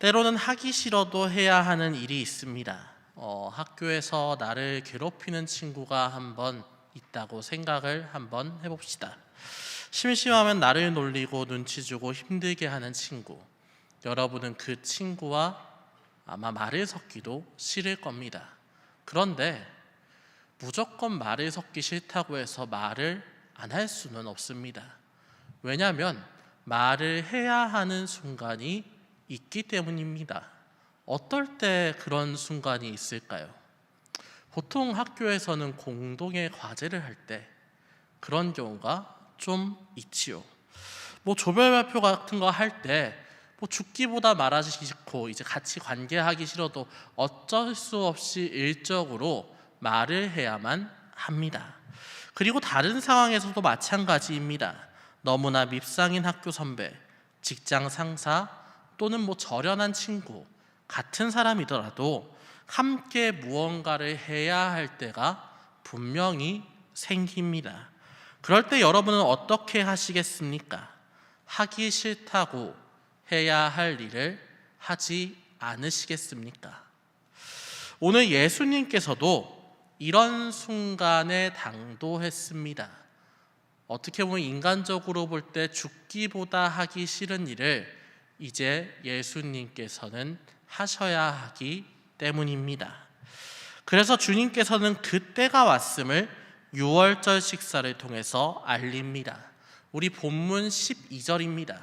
때로는 하기 싫어도 해야 하는 일이 있습니다. 학교에서 나를 괴롭히는 친구가 한번 있다고 생각을 한번 해봅시다. 심심하면 나를 놀리고 눈치 주고 힘들게 하는 친구. 여러분은 그 친구와 아마 말을 섞기도 싫을 겁니다. 그런데 무조건 말을 섞기 싫다고 해서 말을 안 할 수는 없습니다. 왜냐하면 말을 해야 하는 순간이 있기 때문입니다. 어떨 때 그런 순간이 있을까요? 보통 학교에서는 공동의 과제를 할 때 그런 경우가 좀 있지요. 조별 발표 같은 거 할 때 죽기보다 말하기 싫고 이제 같이 관계하기 싫어도 어쩔 수 없이 일적으로 말을 해야만 합니다. 그리고 다른 상황에서도 마찬가지입니다. 너무나 밉상인 학교 선배, 직장 상사 또는 절연한 친구, 같은 사람이더라도 함께 무언가를 해야 할 때가 분명히 생깁니다. 그럴 때 여러분은 어떻게 하시겠습니까? 하기 싫다고 해야 할 일을 하지 않으시겠습니까? 오늘 예수님께서도 이런 순간에 당도했습니다. 어떻게 보면 인간적으로 볼 때 죽기보다 하기 싫은 일을 이제 예수님께서는 하셔야 하기 때문입니다. 그래서 주님께서는 그때가 왔음을 유월절 식사를 통해서 알립니다. 우리 본문 12절입니다.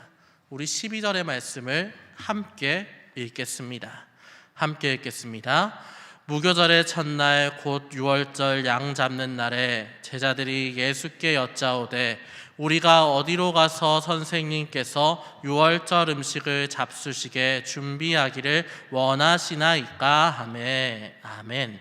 우리 12절의 말씀을 함께 읽겠습니다. 함께 읽겠습니다. 무교절의 첫날 곧 유월절 양 잡는 날에 제자들이 예수께 여짜오되 우리가 어디로 가서 선생님께서 유월절 음식을 잡수시게 준비하기를 원하시나이까 하매. 아멘.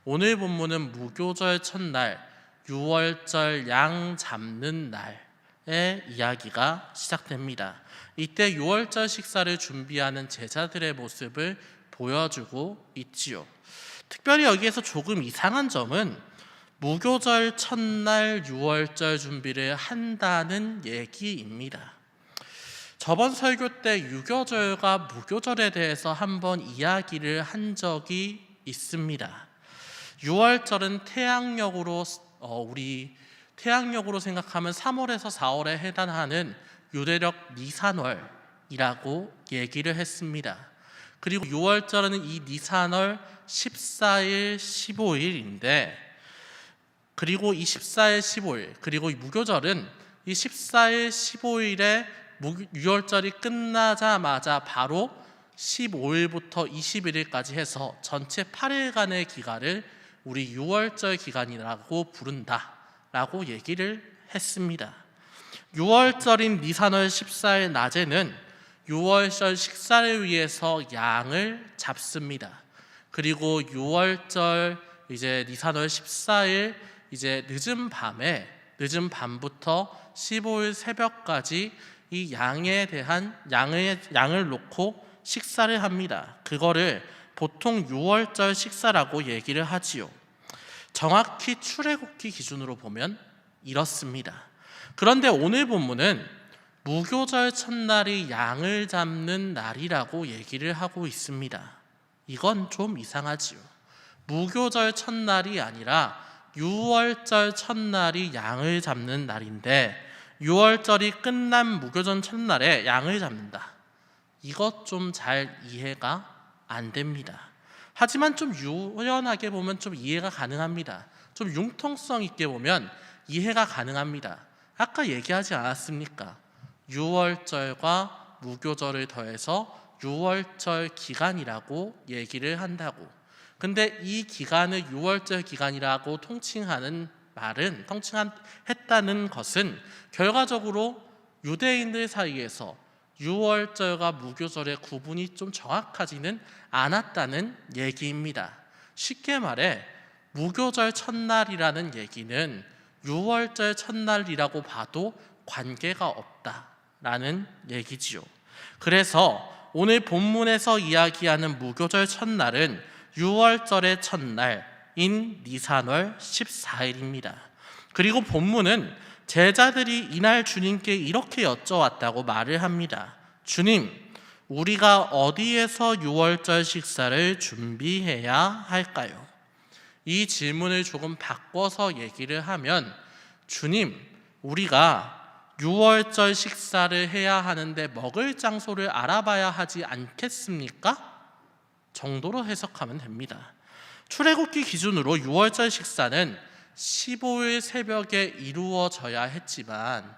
오늘 본문은 무교절 첫날 유월절 양 잡는 날의 이야기가 시작됩니다. 이때 유월절 식사를 준비하는 제자들의 모습을 보여주고 있지요. 특별히 여기에서 조금 이상한 점은 무교절 첫날 유월절 준비를 한다는 얘기입니다. 저번 설교 때 유교절과 무교절에 대해서 한번 이야기를 한 적이 있습니다. 유월절은 우리 태양력으로 생각하면 3월에서 4월에 해당하는 유대력 니산월이라고 얘기를 했습니다. 그리고 유월절은 이 니산월 14일, 15일인데 그리고 이 14일, 15일 그리고 이 무교절은 이 14일, 15일에 유월절이 끝나자마자 바로 15일부터 21일까지 해서 전체 8일간의 기간을 우리 유월절 기간이라고 부른다라고 얘기를 했습니다. 유월절인 니산월 14일 낮에는 유월절 식사를 위해서 양을 잡습니다. 그리고 유월절 이제 니산월 14일 이제 늦은 밤부터 15일 새벽까지 이 양에 대한 양을 놓고 식사를 합니다. 그거를 보통 유월절 식사라고 얘기를 하지요. 정확히 출애굽기 기준으로 보면 이렇습니다. 그런데 오늘 본문은 무교절 첫날이 양을 잡는 날이라고 얘기를 하고 있습니다. 이건 좀 이상하지요. 무교절 첫날이 아니라 유월절 첫날이 양을 잡는 날인데 유월절이 끝난 무교절 첫날에 양을 잡는다. 이것 좀 잘 이해가 안 됩니다. 하지만 좀 유연하게 보면 좀 이해가 가능합니다. 좀 융통성 있게 보면 이해가 가능합니다. 아까 얘기하지 않았습니까? 유월절과 무교절을 더해서 유월절 기간이라고 얘기를 한다고. 근데 이 기간을 유월절 기간이라고 통칭했다는 것은 결과적으로 유대인들 사이에서 유월절과 무교절의 구분이 좀 정확하지는 않았다는 얘기입니다. 쉽게 말해 무교절 첫날이라는 얘기는 유월절 첫날이라고 봐도 관계가 없다라는 얘기지요. 그래서 오늘 본문에서 이야기하는 무교절 첫날은 유월절의 첫날인 니산월 14일입니다. 그리고 본문은 제자들이 이날 주님께 이렇게 여쭤왔다고 말을 합니다. 주님, 우리가 어디에서 유월절 식사를 준비해야 할까요? 이 질문을 조금 바꿔서 얘기를 하면, 주님, 우리가 유월절 식사를 해야 하는데 먹을 장소를 알아봐야 하지 않겠습니까? 정도로 해석하면 됩니다. 출애굽기 기준으로 유월절 식사는 15일 새벽에 이루어져야 했지만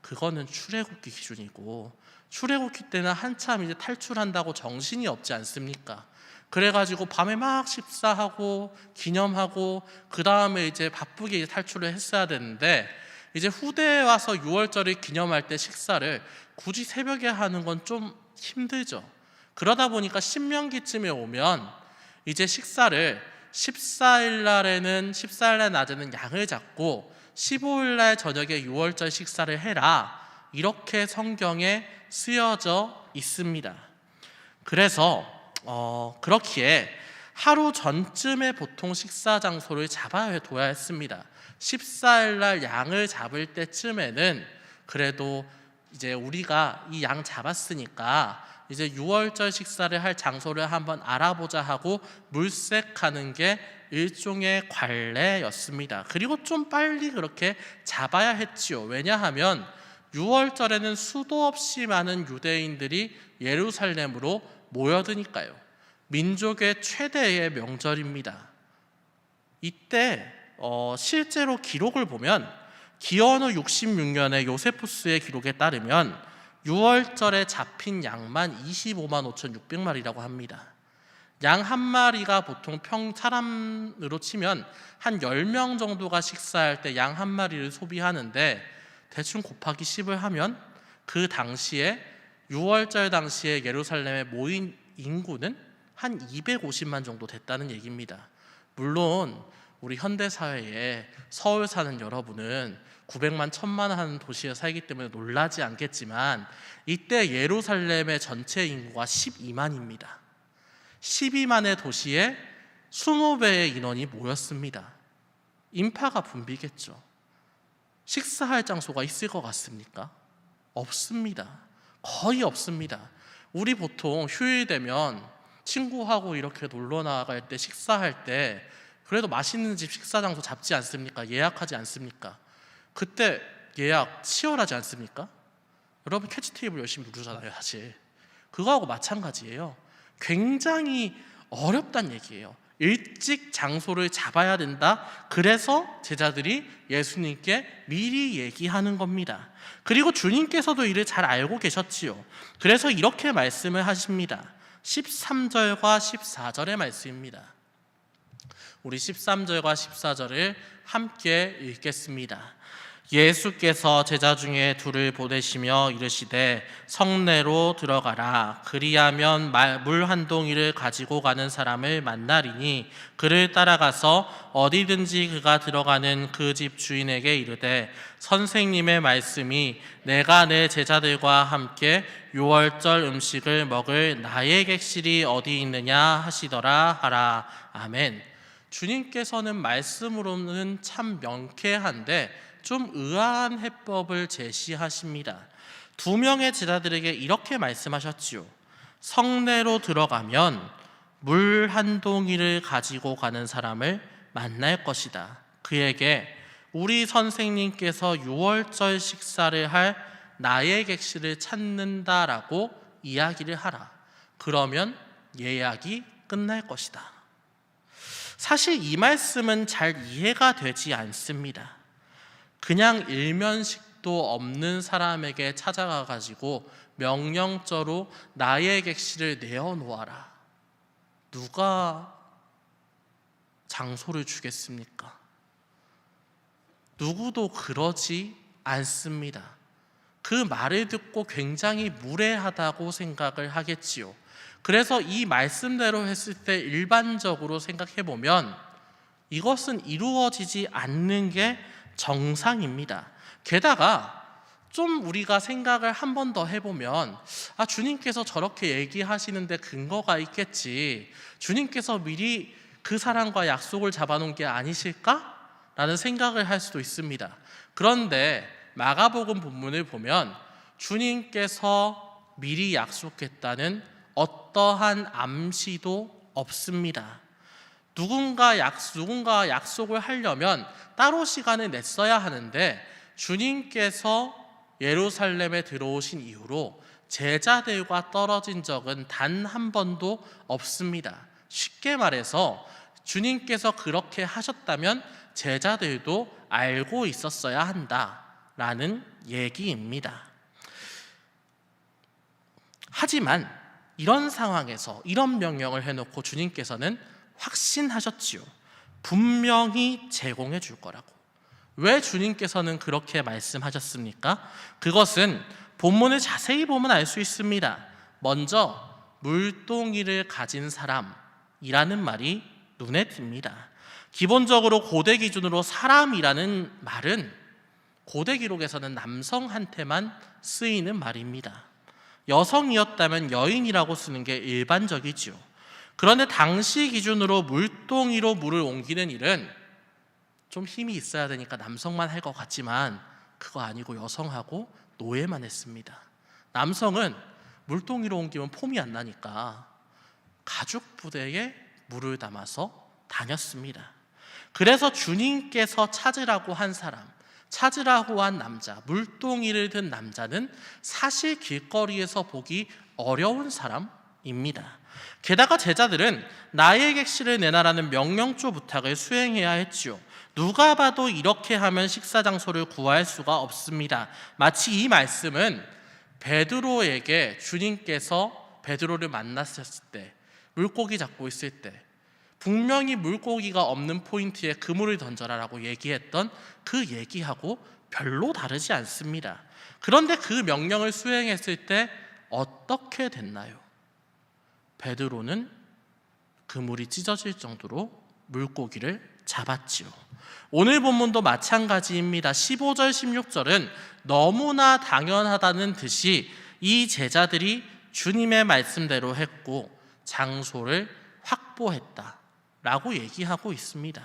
그거는 출애굽기 기준이고, 출애굽기 때는 한참 이제 탈출한다고 정신이 없지 않습니까? 그래가지고 밤에 막 식사하고 기념하고 그 다음에 이제 바쁘게 이제 탈출을 했어야 되는데, 이제 후대에 와서 유월절을 기념할 때 식사를 굳이 새벽에 하는 건 좀 힘들죠. 그러다 보니까 신명기쯤에 오면 이제 식사를 14일 날 낮에는 양을 잡고 15일 날 저녁에 유월절 식사를 해라, 이렇게 성경에 쓰여져 있습니다. 그래서 그렇기에 하루 전쯤에 보통 식사 장소를 잡아둬야 했습니다. 14일 날 양을 잡을 때쯤에는 그래도 이제 우리가 이 양 잡았으니까 이제 유월절 식사를 할 장소를 한번 알아보자 하고 물색하는 게 일종의 관례였습니다. 그리고 좀 빨리 그렇게 잡아야 했지요. 왜냐하면 유월절에는 수도 없이 많은 유대인들이 예루살렘으로 모여드니까요. 민족의 최대의 명절입니다. 이때 실제로 기록을 보면 기원후 66년에 요세푸스의 기록에 따르면 유월절에 잡힌 양만 25만 5,600마리라고 합니다. 양 한 마리가 보통 사람으로 치면 한 10명 정도가 식사할 때 양 한 마리를 소비하는데, 대충 곱하기 10을 하면 그 당시에 유월절 당시에 예루살렘에 모인 인구는 한 250만 정도 됐다는 얘기입니다. 물론 우리 현대사회에 서울 사는 여러분은 900만, 1000만 하는 도시에 살기 때문에 놀라지 않겠지만, 이때 예루살렘의 전체 인구가 12만입니다. 12만의 도시에 20배의 인원이 모였습니다. 인파가 붐비겠죠. 식사할 장소가 있을 것 같습니까? 없습니다. 거의 없습니다. 우리 보통 휴일 되면 친구하고 이렇게 놀러 나갈 때, 식사할 때 그래도 맛있는 집 식사 장소 잡지 않습니까? 예약하지 않습니까? 그때 예약 치열하지 않습니까? 여러분 캐치 테이블 열심히 누르잖아요. 사실 그거하고 마찬가지예요. 굉장히 어렵단 얘기예요. 일찍 장소를 잡아야 된다. 그래서 제자들이 예수님께 미리 얘기하는 겁니다. 그리고 주님께서도 이를 잘 알고 계셨지요. 그래서 이렇게 말씀을 하십니다. 13절과 14절의 말씀입니다. 우리 13절과 14절을 함께 읽겠습니다. 예수께서 제자 중에 둘을 보내시며 이르시되 성내로 들어가라. 그리하면 물 한 동이를 가지고 가는 사람을 만나리니 그를 따라가서 어디든지 그가 들어가는 그 집 주인에게 이르되 선생님의 말씀이 내가 내 제자들과 함께 유월절 음식을 먹을 나의 객실이 어디 있느냐 하시더라 하라. 아멘. 주님께서는 말씀으로는 참 명쾌한데 좀 의아한 해법을 제시하십니다. 두 명의 제자들에게 이렇게 말씀하셨지요. 성내로 들어가면 물 한 동이를 가지고 가는 사람을 만날 것이다. 그에게 우리 선생님께서 유월절 식사를 할 나의 객실을 찾는다라고 이야기를 하라. 그러면 예약이 끝날 것이다. 사실 이 말씀은 잘 이해가 되지 않습니다. 그냥 일면식도 없는 사람에게 찾아가 가지고 명령조로 나의 객실을 내어놓아라. 누가 장소를 주겠습니까? 누구도 그러지 않습니다. 그 말을 듣고 굉장히 무례하다고 생각을 하겠지요. 그래서 이 말씀대로 했을 때 일반적으로 생각해 보면 이것은 이루어지지 않는 게 정상입니다. 게다가 좀 우리가 생각을 한 번 더 해보면 주님께서 저렇게 얘기하시는데 근거가 있겠지, 주님께서 미리 그 사람과 약속을 잡아놓은 게 아니실까? 라는 생각을 할 수도 있습니다. 그런데 마가복음 본문을 보면 주님께서 미리 약속했다는 어떠한 암시도 없습니다. 누군가 약속을 하려면 따로 시간을 냈어야 하는데 주님께서 예루살렘에 들어오신 이후로 제자들과 떨어진 적은 단 한 번도 없습니다. 쉽게 말해서 주님께서 그렇게 하셨다면 제자들도 알고 있었어야 한다라는 얘기입니다. 하지만 이런 상황에서 이런 명령을 해놓고 주님께서는 확신하셨지요. 분명히 제공해 줄 거라고. 왜 주님께서는 그렇게 말씀하셨습니까? 그것은 본문을 자세히 보면 알 수 있습니다. 먼저 물동이를 가진 사람이라는 말이 눈에 띕니다. 기본적으로 고대 기준으로 사람이라는 말은 고대 기록에서는 남성한테만 쓰이는 말입니다. 여성이었다면 여인이라고 쓰는 게 일반적이지요. 그런데 당시 기준으로 물동이로 물을 옮기는 일은 좀 힘이 있어야 되니까 남성만 할 것 같지만 그거 아니고 여성하고 노예만 했습니다. 남성은 물동이로 옮기면 폼이 안 나니까 가죽 부대에 물을 담아서 다녔습니다. 그래서 주님께서 찾으라고 한 사람, 찾으라고 한 남자, 물동이를 든 남자는 사실 길거리에서 보기 어려운 사람입니다. 게다가 제자들은 나의 객실을 내놔라는 명령조 부탁을 수행해야 했지요. 누가 봐도 이렇게 하면 식사 장소를 구할 수가 없습니다. 마치 이 말씀은 베드로에게 주님께서 베드로를 만났을 때, 물고기 잡고 있을 때 분명히 물고기가 없는 포인트에 그물을 던져라라고 얘기했던 그 얘기하고 별로 다르지 않습니다. 그런데 그 명령을 수행했을 때 어떻게 됐나요? 베드로는 그물이 찢어질 정도로 물고기를 잡았지요. 오늘 본문도 마찬가지입니다. 15절 16절은 너무나 당연하다는 듯이 이 제자들이 주님의 말씀대로 했고 장소를 확보했다라고 얘기하고 있습니다.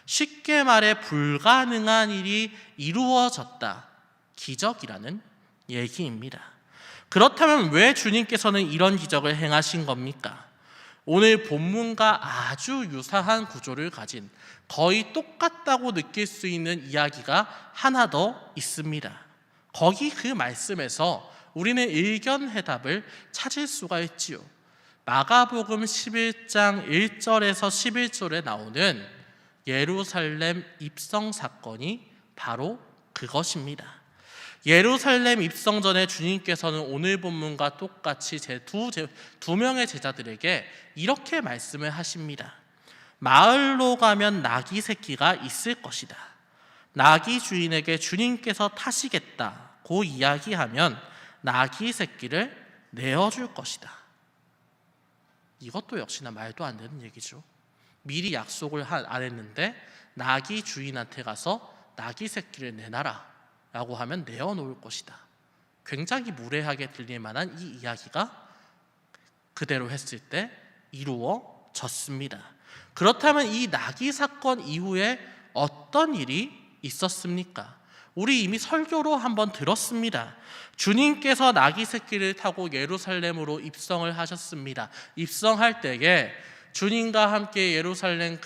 쉽게 말해 불가능한 일이 이루어졌다. 기적이라는 얘기입니다. 그렇다면 왜 주님께서는 이런 기적을 행하신 겁니까? 오늘 본문과 아주 유사한 구조를 가진 거의 똑같다고 느낄 수 있는 이야기가 하나 더 있습니다. 거기 그 말씀에서 우리는 일견해답을 찾을 수가 있지요. 마가복음 11장 1절에서 11절에 나오는 예루살렘 입성 사건이 바로 그것입니다. 예루살렘 입성 전에 주님께서는 오늘 본문과 똑같이 두 명의 제자들에게 이렇게 말씀을 하십니다. 마을로 가면 나귀 새끼가 있을 것이다. 나귀 주인에게 주님께서 타시겠다고 이야기하면 나귀 새끼를 내어줄 것이다. 이것도 역시나 말도 안 되는 얘기죠. 미리 약속을 안 했는데 나귀 주인한테 가서 나귀 새끼를 내놔라 라고 하면 내어놓을 것이다. 굉장히 무례하게 들릴 만한 이 이야기가 그대로 했을 때 이루어졌습니다. 그렇다면 이 나귀 사건 이후에 어떤 일이 있었습니까? 우리 이미 설교로 한번 들었습니다. 주님께서 나귀 새끼를 타고 예루살렘으로 입성을 하셨습니다. 입성할 때에 주님과 함께 예루살렘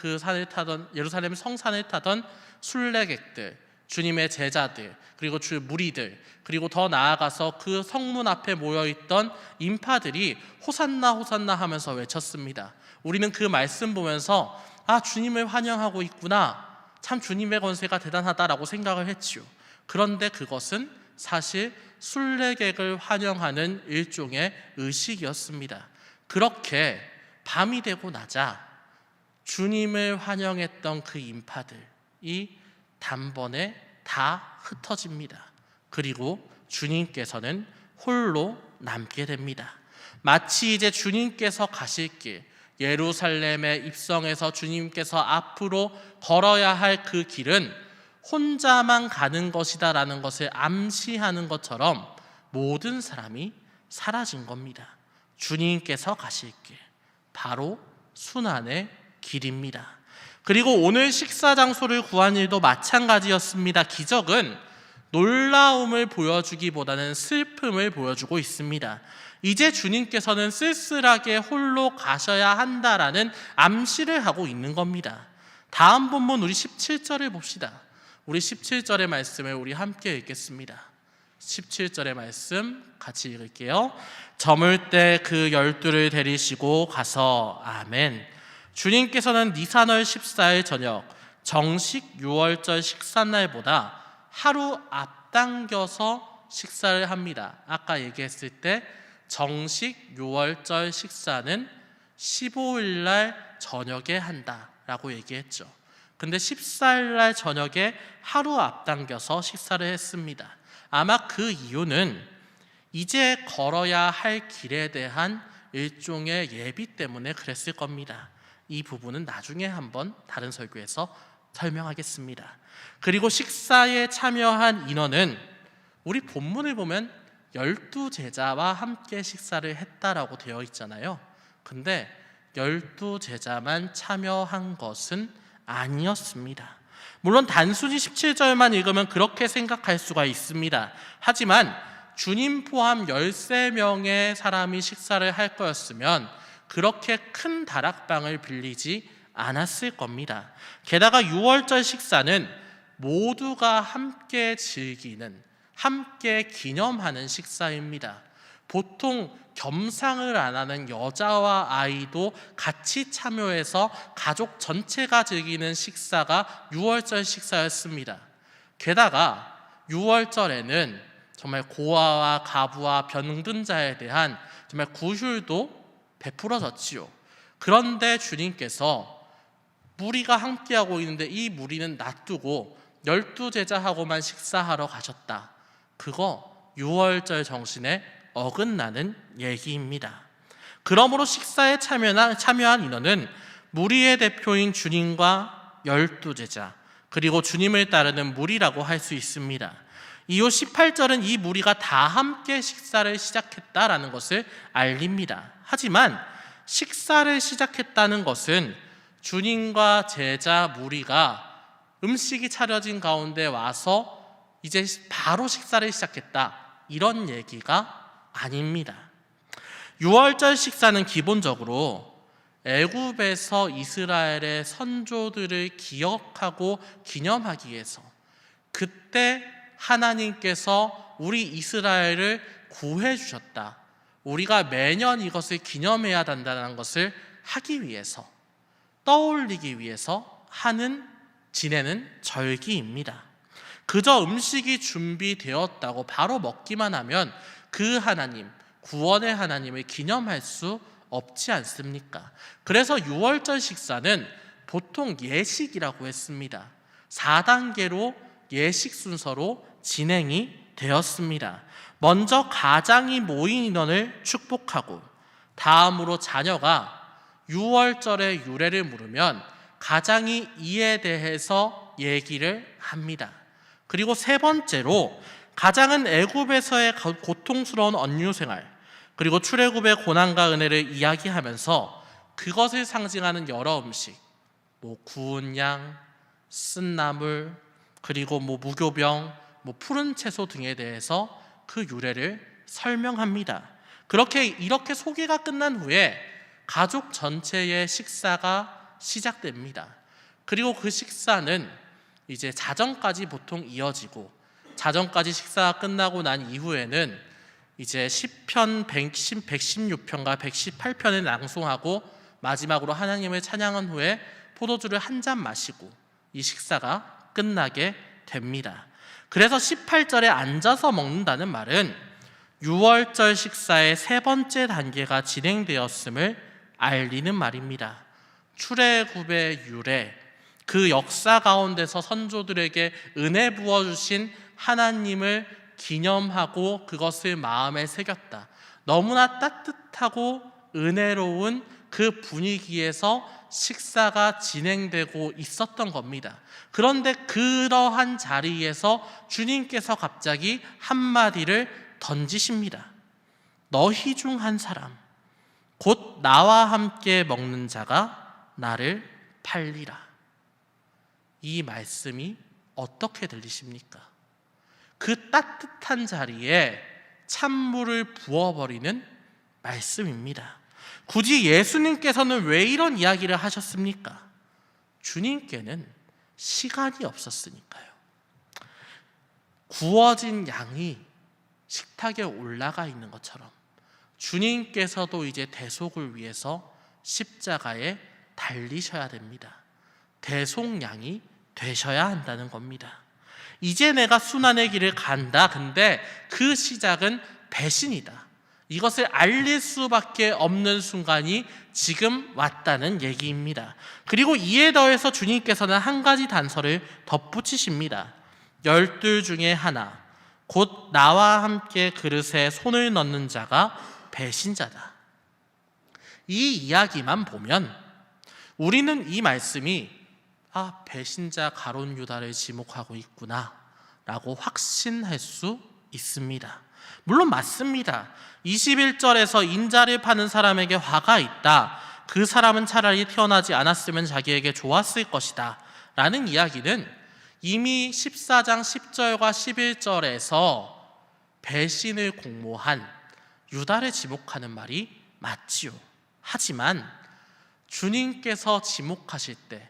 성산을 타던 순례객들, 주님의 제자들, 그리고 주 무리들, 그리고 더 나아가서 그 성문 앞에 모여있던 인파들이 호산나 호산나 하면서 외쳤습니다. 우리는 그 말씀 보면서 주님을 환영하고 있구나, 참 주님의 권세가 대단하다라고 생각을 했지요. 그런데 그것은 사실 순례객을 환영하는 일종의 의식이었습니다. 그렇게 밤이 되고 나자 주님을 환영했던 그 인파들이 단번에 다 흩어집니다. 그리고 주님께서는 홀로 남게 됩니다. 마치 이제 주님께서 가실 길, 예루살렘에 입성해서 주님께서 앞으로 걸어야 할 그 길은 혼자만 가는 것이다 라는 것을 암시하는 것처럼 모든 사람이 사라진 겁니다. 주님께서 가실 길, 바로 순환의 길입니다. 그리고 오늘 식사 장소를 구한 일도 마찬가지였습니다. 기적은 놀라움을 보여주기보다는 슬픔을 보여주고 있습니다. 이제 주님께서는 쓸쓸하게 홀로 가셔야 한다라는 암시를 하고 있는 겁니다. 다음 본문 우리 17절을 봅시다. 우리 17절의 말씀을 우리 함께 읽겠습니다. 17절의 말씀 같이 읽을게요. 저물 때 그 12를 데리시고 가서 아멘. 주님께서는 니사널 14일 저녁 정식 6월절 식사날보다 하루 앞당겨서 식사를 합니다. 아까 얘기했을 때 정식 6월절 식사는 15일 날 저녁에 한다라고 얘기했죠. 근데 14일 날 저녁에 하루 앞당겨서 식사를 했습니다. 아마 그 이유는 이제 걸어야 할 길에 대한 일종의 예비 때문에 그랬을 겁니다. 이 부분은 나중에 한번 다른 설교에서 설명하겠습니다. 그리고 식사에 참여한 인원은 우리 본문을 보면 12제자와 함께 식사를 했다라고 되어 있잖아요. 근데 12제자만 참여한 것은 아니었습니다. 물론 단순히 17절만 읽으면 그렇게 생각할 수가 있습니다. 하지만 주님 포함 13명의 사람이 식사를 할 거였으면 그렇게 큰 다락방을 빌리지 않았을 겁니다. 게다가 6월절 식사는 모두가 함께 즐기는, 함께 기념하는 식사입니다. 보통 겸상을 안 하는 여자와 아이도 같이 참여해서 가족 전체가 즐기는 식사가 6월절 식사였습니다. 게다가 6월절에는 정말 고아와 가부와 병든 자에 대한 정말 구휼도 베풀어졌지요. 그런데 주님께서 무리가 함께하고 있는데 이 무리는 놔두고 12제자하고만 식사하러 가셨다. 그거 6월절 정신에 어긋나는 얘기입니다. 그러므로 식사에 참여한 인원은 무리의 대표인 주님과 12제자 그리고 주님을 따르는 무리라고 할 수 있습니다. 이후 18절은 이 무리가 다 함께 식사를 시작했다라는 것을 알립니다. 하지만 식사를 시작했다는 것은 주님과 제자 무리가 음식이 차려진 가운데 와서 이제 바로 식사를 시작했다, 이런 얘기가 아닙니다. 6월절 식사는 기본적으로 애굽에서 이스라엘의 선조들을 기억하고 기념하기 위해서 그때 하나님께서 우리 이스라엘을 구해 주셨다, 우리가 매년 이것을 기념해야 한다는 것을 하기 위해서, 떠올리기 위해서 지내는 절기입니다. 그저 음식이 준비되었다고 바로 먹기만 하면 그 하나님, 구원의 하나님을 기념할 수 없지 않습니까? 그래서 6월절 식사는 보통 예식이라고 했습니다. 4단계로 예식 순서로 진행이 되었습니다. 먼저 가장이 모인 인원을 축복하고, 다음으로 자녀가 6월절의 유래를 물으면 가장이 이에 대해서 얘기를 합니다. 그리고 세 번째로 가장은 애굽에서의 고통스러운 언유 생활, 그리고 출애굽의 고난과 은혜를 이야기하면서 그것을 상징하는 여러 음식, 구운 양, 쓴 나물, 그리고 무교병, 푸른 채소 등에 대해서 그 유래를 설명합니다. 이렇게 소개가 끝난 후에 가족 전체의 식사가 시작됩니다. 그리고 그 식사는 이제 자정까지 보통 이어지고, 자정까지 식사가 끝나고 난 이후에는 이제 시편 116편과 118편을 낭송하고 마지막으로 하나님을 찬양한 후에 포도주를 한 잔 마시고 이 식사가 끝나게 됩니다. 그래서 18절에 앉아서 먹는다는 말은 6월절 식사의 세 번째 단계가 진행되었음을 알리는 말입니다. 출애굽의 유래, 그 역사 가운데서 선조들에게 은혜 부어주신 하나님을 기념하고 그것을 마음에 새겼다. 너무나 따뜻하고 은혜로운 그 분위기에서 식사가 진행되고 있었던 겁니다. 그런데 그러한 자리에서 주님께서 갑자기 한마디를 던지십니다. 너희 중 한 사람, 곧 나와 함께 먹는 자가 나를 팔리라. 이 말씀이 어떻게 들리십니까? 그 따뜻한 자리에 찬물을 부어버리는 말씀입니다. 굳이 예수님께서는 왜 이런 이야기를 하셨습니까? 주님께는 시간이 없었으니까요. 구워진 양이 식탁에 올라가 있는 것처럼 주님께서도 이제 대속을 위해서 십자가에 달리셔야 됩니다. 대속양이 되셔야 한다는 겁니다. 이제 내가 순환의 길을 간다. 근데 그 시작은 배신이다. 이것을 알릴 수밖에 없는 순간이 지금 왔다는 얘기입니다. 그리고 이에 더해서 주님께서는 한 가지 단서를 덧붙이십니다. 12 중에 하나, 곧 나와 함께 그릇에 손을 넣는 자가 배신자다. 이 이야기만 보면 우리는 이 말씀이 배신자 가룟 유다를 지목하고 있구나 라고 확신할 수 있습니다. 물론 맞습니다. 21절에서 인자를 파는 사람에게 화가 있다. 그 사람은 차라리 태어나지 않았으면 자기에게 좋았을 것이다 라는 이야기는 이미 14장 10절과 11절에서 배신을 공모한 유다를 지목하는 말이 맞지요. 하지만 주님께서 지목하실 때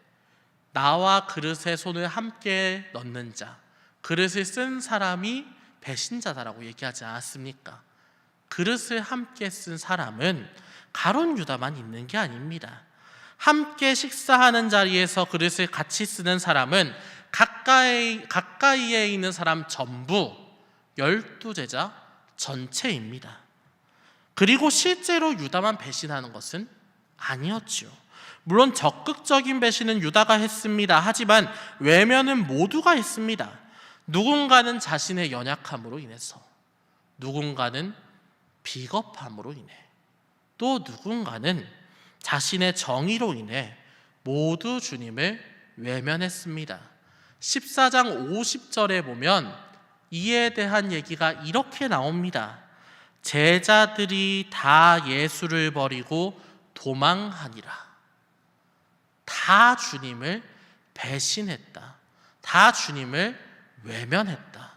나와 그릇에 손을 함께 넣는 자, 그릇을 쓴 사람이 배신자다라고 얘기하지 않았습니까? 그릇을 함께 쓴 사람은 가룟 유다만 있는 게 아닙니다. 함께 식사하는 자리에서 그릇을 같이 쓰는 사람은 가까이에 있는 사람 전부 12제자 전체입니다. 그리고 실제로 유다만 배신하는 것은 아니었죠. 물론 적극적인 배신은 유다가 했습니다. 하지만 외면은 모두가 했습니다. 누군가는 자신의 연약함으로 인해서, 누군가는 비겁함으로 인해, 또 누군가는 자신의 정의로 인해 모두 주님을 외면했습니다. 14장 50절에 보면 이에 대한 얘기가 이렇게 나옵니다. 제자들이 다 예수를 버리고 도망하니라. 다 주님을 배신했다. 다 주님을 외면했다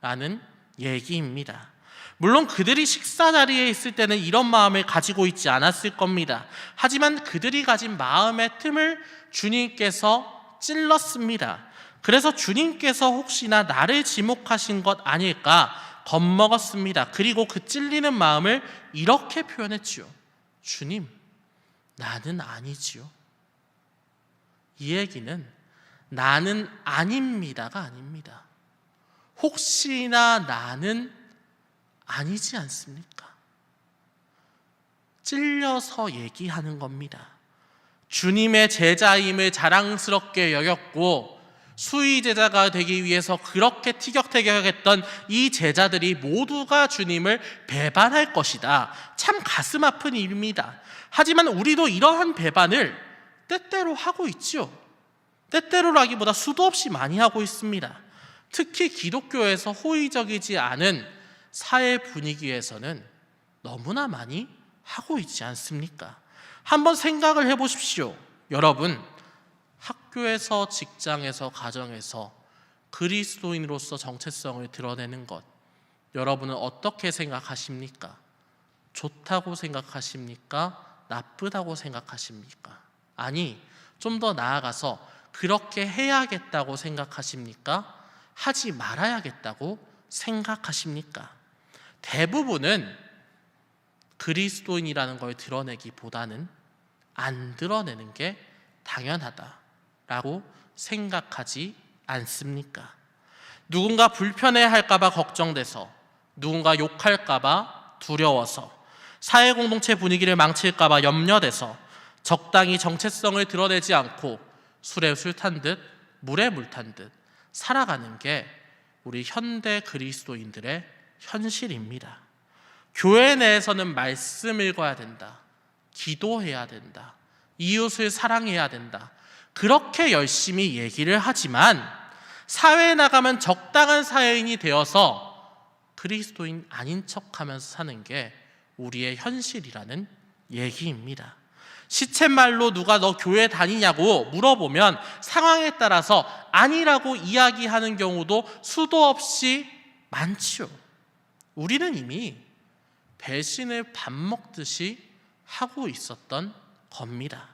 라는 얘기입니다. 물론 그들이 식사 자리에 있을 때는 이런 마음을 가지고 있지 않았을 겁니다. 하지만 그들이 가진 마음의 틈을 주님께서 찔렀습니다. 그래서 주님께서 혹시나 나를 지목하신 것 아닐까 겁먹었습니다. 그리고 그 찔리는 마음을 이렇게 표현했지요. 주님, 나는 아니지요. 이 얘기는 나는 아닙니다가 아닙니다. 혹시나 나는 아니지 않습니까? 찔려서 얘기하는 겁니다. 주님의 제자임을 자랑스럽게 여겼고 수의 제자가 되기 위해서 그렇게 티격태격했던 이 제자들이 모두가 주님을 배반할 것이다. 참 가슴 아픈 일입니다. 하지만 우리도 이러한 배반을 때때로 하고 있죠. 때때로라기보다 수도 없이 많이 하고 있습니다. 특히 기독교에서 호의적이지 않은 사회 분위기에서는 너무나 많이 하고 있지 않습니까? 한번 생각을 해보십시오. 여러분, 학교에서, 직장에서, 가정에서 그리스도인으로서 정체성을 드러내는 것, 여러분은 어떻게 생각하십니까? 좋다고 생각하십니까? 나쁘다고 생각하십니까? 아니, 좀 더 나아가서 그렇게 해야겠다고 생각하십니까? 하지 말아야겠다고 생각하십니까? 대부분은 그리스도인이라는 걸 드러내기보다는 안 드러내는 게 당연하다라고 생각하지 않습니까? 누군가 불편해할까봐 걱정돼서, 누군가 욕할까봐 두려워서, 사회 공동체 분위기를 망칠까봐 염려돼서 적당히 정체성을 드러내지 않고 술에 술 탄 듯 물에 물 탄 듯 살아가는 게 우리 현대 그리스도인들의 현실입니다. 교회 내에서는 말씀 읽어야 된다, 기도해야 된다, 이웃을 사랑해야 된다, 그렇게 열심히 얘기를 하지만 사회에 나가면 적당한 사회인이 되어서 그리스도인 아닌 척하면서 사는 게 우리의 현실이라는 얘기입니다. 시쳇말로 누가 너 교회 다니냐고 물어보면 상황에 따라서 아니라고 이야기하는 경우도 수도 없이 많지요. 우리는 이미 배신을 밥 먹듯이 하고 있었던 겁니다.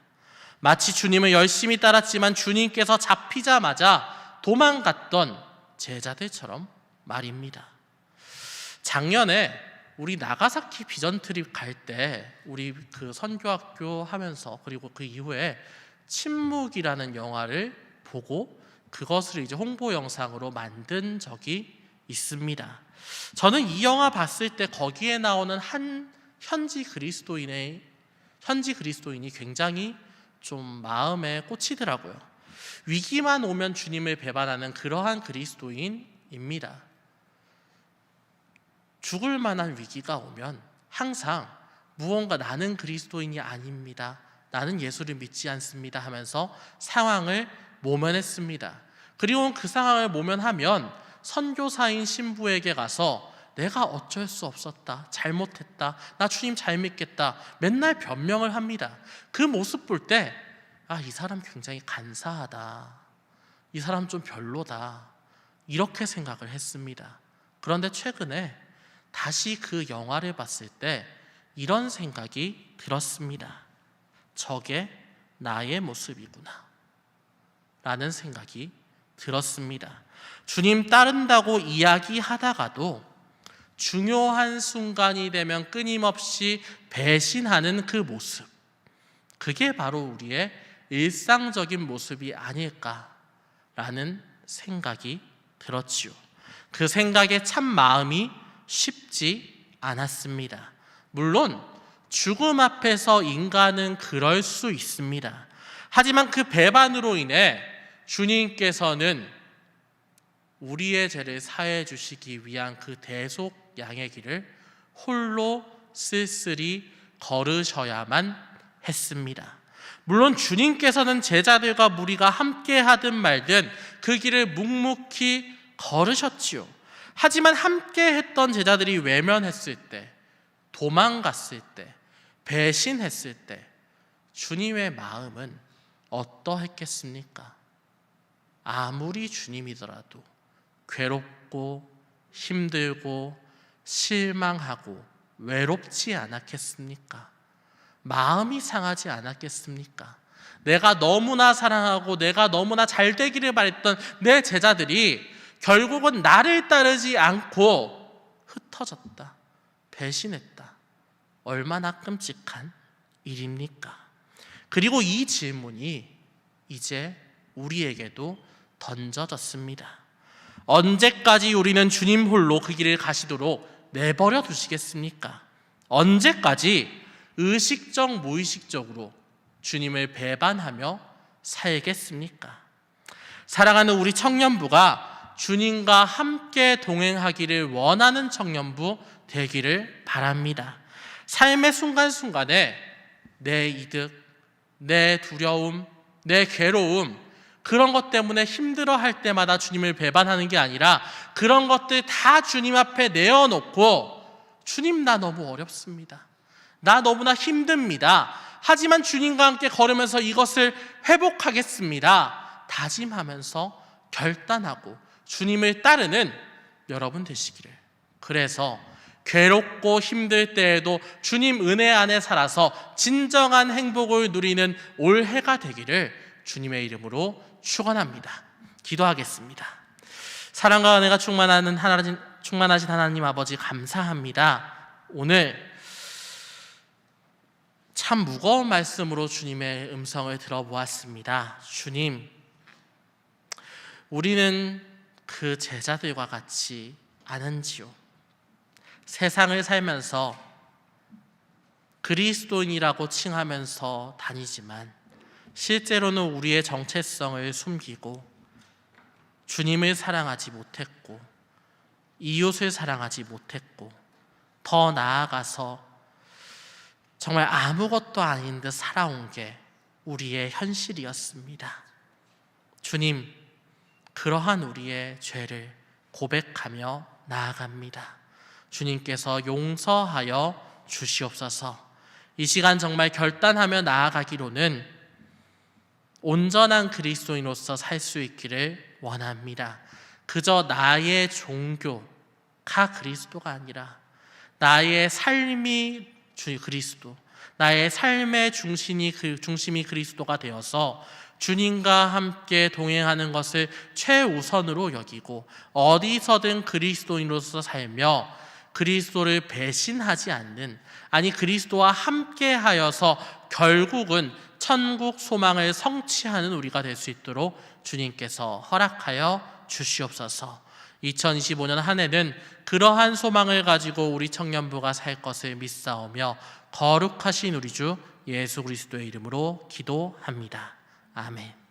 마치 주님을 열심히 따랐지만 주님께서 잡히자마자 도망갔던 제자들처럼 말입니다. 작년에 우리 나가사키 비전 트립 갈 때 우리 그 선교학교 하면서 그리고 그 이후에 침묵이라는 영화를 보고 그것을 이제 홍보 영상으로 만든 적이 있습니다. 저는 이 영화 봤을 때 거기에 나오는 한 현지 그리스도인이 굉장히 좀 마음에 꽂히더라고요. 위기만 오면 주님을 배반하는 그러한 그리스도인입니다. 죽을 만한 위기가 오면 항상 무언가 나는 그리스도인이 아닙니다, 나는 예수를 믿지 않습니다 하면서 상황을 모면했습니다. 그리고 그 상황을 모면하면 선교사인 신부에게 가서 내가 어쩔 수 없었다, 잘못했다, 나 주님 잘 믿겠다 맨날 변명을 합니다. 그 모습 볼 때 이 사람 굉장히 간사하다, 이 사람 좀 별로다, 이렇게 생각을 했습니다. 그런데 최근에 다시 그 영화를 봤을 때 이런 생각이 들었습니다. 저게 나의 모습이구나 라는 생각이 들었습니다. 주님 따른다고 이야기하다가도 중요한 순간이 되면 끊임없이 배신하는 그 모습, 그게 바로 우리의 일상적인 모습이 아닐까라는 생각이 들었지요. 그 생각에 참 마음이 쉽지 않았습니다. 물론 죽음 앞에서 인간은 그럴 수 있습니다. 하지만 그 배반으로 인해 주님께서는 우리의 죄를 사해 주시기 위한 그 대속 양의 길을 홀로 쓸쓸히 걸으셔야만 했습니다. 물론 주님께서는 제자들과 무리가 함께 하든 말든 그 길을 묵묵히 걸으셨지요. 하지만 함께 했던 제자들이 외면했을 때, 도망갔을 때, 배신했을 때 주님의 마음은 어떠했겠습니까? 아무리 주님이더라도 괴롭고 힘들고 실망하고 외롭지 않았겠습니까? 마음이 상하지 않았겠습니까? 내가 너무나 사랑하고 내가 너무나 잘 되기를 바랬던 내 제자들이 결국은 나를 따르지 않고 흩어졌다, 배신했다. 얼마나 끔찍한 일입니까? 그리고 이 질문이 이제 우리에게도 던져졌습니다. 언제까지 우리는 주님 홀로 그 길을 가시도록 내버려 두시겠습니까? 언제까지 의식적 무의식적으로 주님을 배반하며 살겠습니까? 사랑하는 우리 청년부가 주님과 함께 동행하기를 원하는 청년부 되기를 바랍니다. 삶의 순간순간에 내 이득, 내 두려움, 내 괴로움, 그런 것 때문에 힘들어할 때마다 주님을 배반하는 게 아니라 그런 것들 다 주님 앞에 내어놓고 주님, 나 너무 어렵습니다, 나 너무나 힘듭니다, 하지만 주님과 함께 걸으면서 이것을 회복하겠습니다 다짐하면서 결단하고 주님을 따르는 여러분 되시기를. 그래서 괴롭고 힘들 때에도 주님 은혜 안에 살아서 진정한 행복을 누리는 올해가 되기를 주님의 이름으로 축원합니다. 기도하겠습니다. 사랑과 은혜가 충만하신 하나님 아버지, 감사합니다. 오늘 참 무거운 말씀으로 주님의 음성을 들어보았습니다. 주님, 우리는 그 제자들과 같지 않은지요? 세상을 살면서 그리스도인이라고 칭하면서 다니지만 실제로는 우리의 정체성을 숨기고 주님을 사랑하지 못했고 이웃을 사랑하지 못했고 더 나아가서 정말 아무것도 아닌 듯 살아온 게 우리의 현실이었습니다. 주님, 그러한 우리의 죄를 고백하며 나아갑니다. 주님께서 용서하여 주시옵소서. 이 시간 정말 결단하며 나아가기로는 온전한 그리스도인으로서 살 수 있기를 원합니다. 그저 나의 종교, 그리스도가 아니라 나의 삶이 그리스도, 나의 삶의 중심이 그리스도가 되어서 주님과 함께 동행하는 것을 최우선으로 여기고 어디서든 그리스도인으로서 살며 그리스도를 배신하지 않는, 아니 그리스도와 함께 하여서 결국은 천국 소망을 성취하는 우리가 될 수 있도록 주님께서 허락하여 주시옵소서. 2025년 한 해는 그러한 소망을 가지고 우리 청년부가 살 것을 믿사오며 거룩하신 우리 주 예수 그리스도의 이름으로 기도합니다. 아멘.